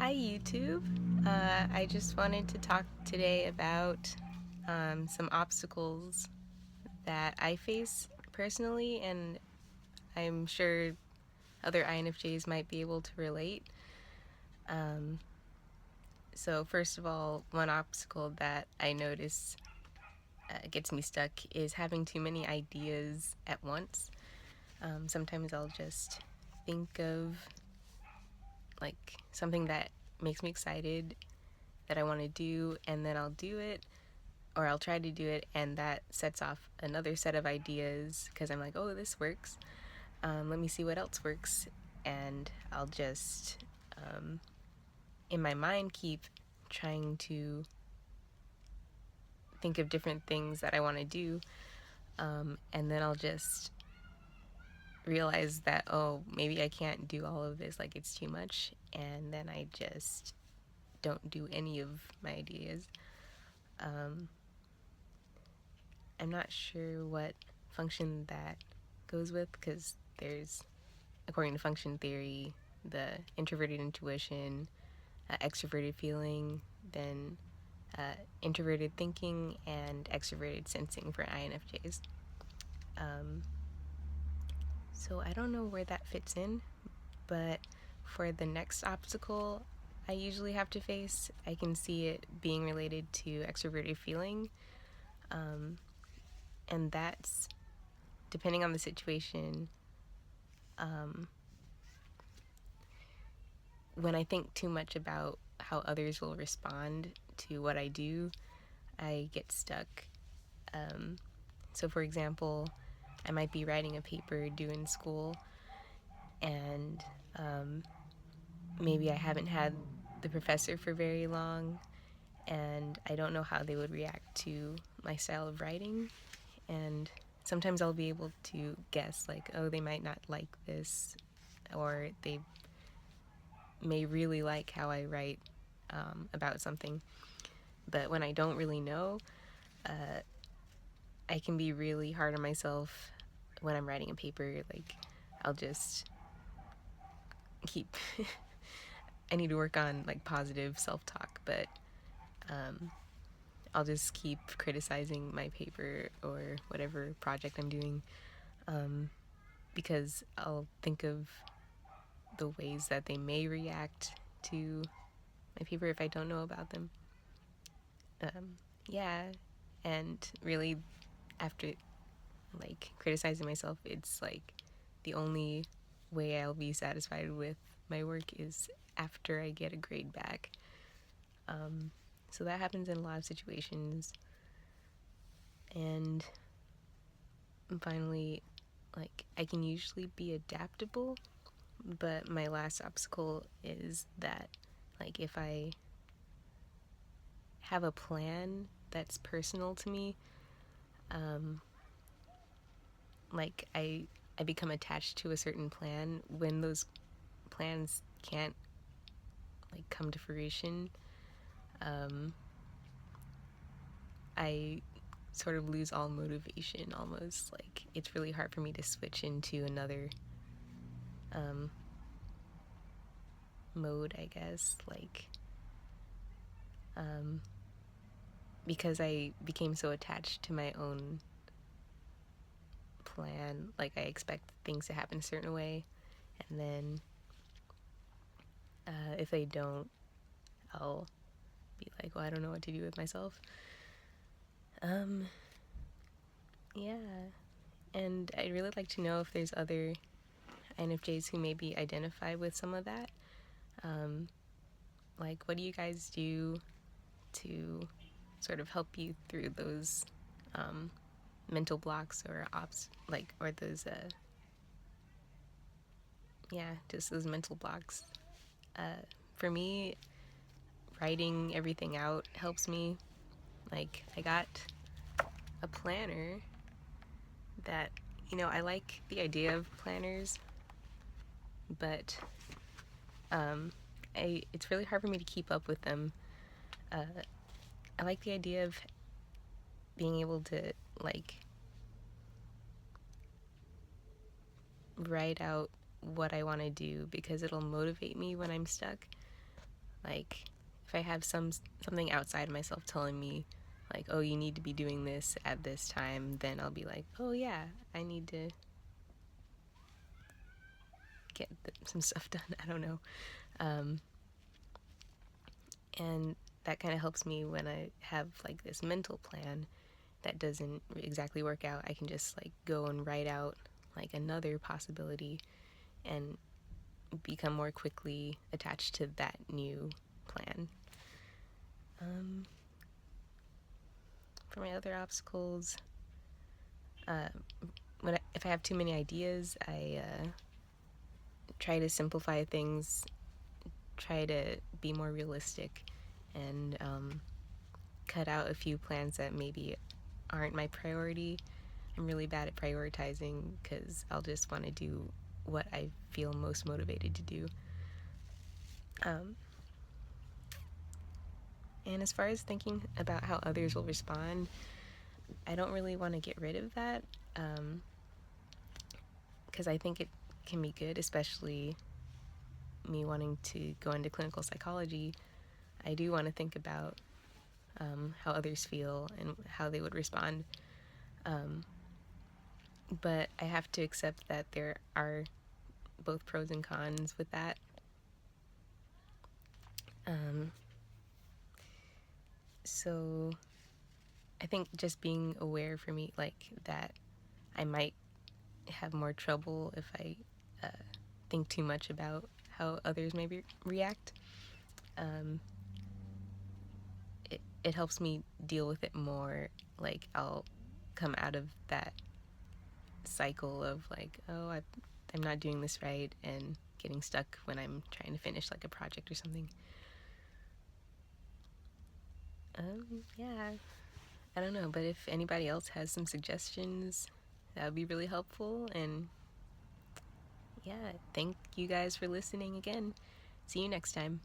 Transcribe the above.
Hi YouTube. I just wanted to talk today about some obstacles that I face personally, and I'm sure other INFJs might be able to relate. Um, so first of all, one obstacle that I notice gets me stuck is having too many ideas at once. Sometimes I'll just think of like something that makes me excited that I want to do, and then I'll do it, or I'll try to do it, and that sets off another set of ideas because I'm like, oh, this works. Let me see what else works. And I'll just, in my mind, keep trying to think of different things that I want to do. And then I'll just realize that, oh, maybe I can't do all of this, like it's too much. And then I just don't do any of my ideas. I'm not sure what function that goes with because there's, according to function theory, the introverted intuition, extroverted feeling, then introverted thinking, and extroverted sensing for INFJs. Um, so I don't know where that fits in, but for the next obstacle I usually have to face, I can see it being related to extroverted feeling. And that's, depending on the situation, when I think too much about how others will respond to what I do, I get stuck. So, for example, I might be writing a paper due in school, and maybe I haven't had the professor for very long, and I don't know how they would react to my style of writing. And sometimes I'll be able to guess, like, oh, they might not like this, or they may really like how I write about something. But when I don't really know, I can be really hard on myself when I'm writing a paper. Like, I'll just keep. I need to work on like positive self-talk, but I'll just keep criticizing my paper or whatever project I'm doing, because I'll think of the ways that they may react to my paper if I don't know about them. Yeah, and really, after like criticizing myself, it's like the only way I'll be satisfied with my work is after I get a grade back. So that happens in a lot of situations. And finally, like, I can usually be adaptable, but my last obstacle is that, like, if I have a plan that's personal to me, like, I become attached to a certain plan when those plans can't like come to fruition. I sort of lose all motivation almost. Like, it's really hard for me to switch into another mode, I guess. Like, because I became so attached to my own plan, like, I expect things to happen a certain way, and then if they don't, I'll be like, well, I don't know what to do with myself. Yeah. And I'd really like to know if there's other INFJs who maybe identify with some of that. Like, what do you guys do to sort of help you through those mental blocks or like, or those, yeah, just those mental blocks? For me, writing everything out helps me. Like, I got a planner that, I like the idea of planners, but it's really hard for me to keep up with them. I like the idea of being able to, like, write out what I want to do because it'll motivate me when I'm stuck. Like, if I have something outside of myself telling me, like, oh, you need to be doing this at this time, then I'll be like, oh yeah, I need to get some stuff done. I don't know. Um, and that kind of helps me when I have like this mental plan that doesn't exactly work out. I can just like go and write out like another possibility and become more quickly attached to that new plan. Um, for my other obstacles, uh, if I have too many ideas, I try to simplify things, try to be more realistic, and cut out a few plans that maybe aren't my priority. I'm really bad at prioritizing because I'll just want to do what I feel most motivated to do. Um, and as far as thinking about how others will respond, I don't really want to get rid of that because I think it can be good, especially me wanting to go into clinical psychology. I do want to think about how others feel and how they would respond. But I have to accept that there are both pros and cons with that. So I think just being aware for me, like that I might have more trouble if I think too much about how others maybe react. It helps me deal with it more. Like I'll come out of that cycle of like, oh, I'm not doing this right, and getting stuck when I'm trying to finish like a project or something. Yeah, I don't know, but if anybody else has some suggestions, that would be really helpful. And yeah, thank you guys for listening again. See you next time.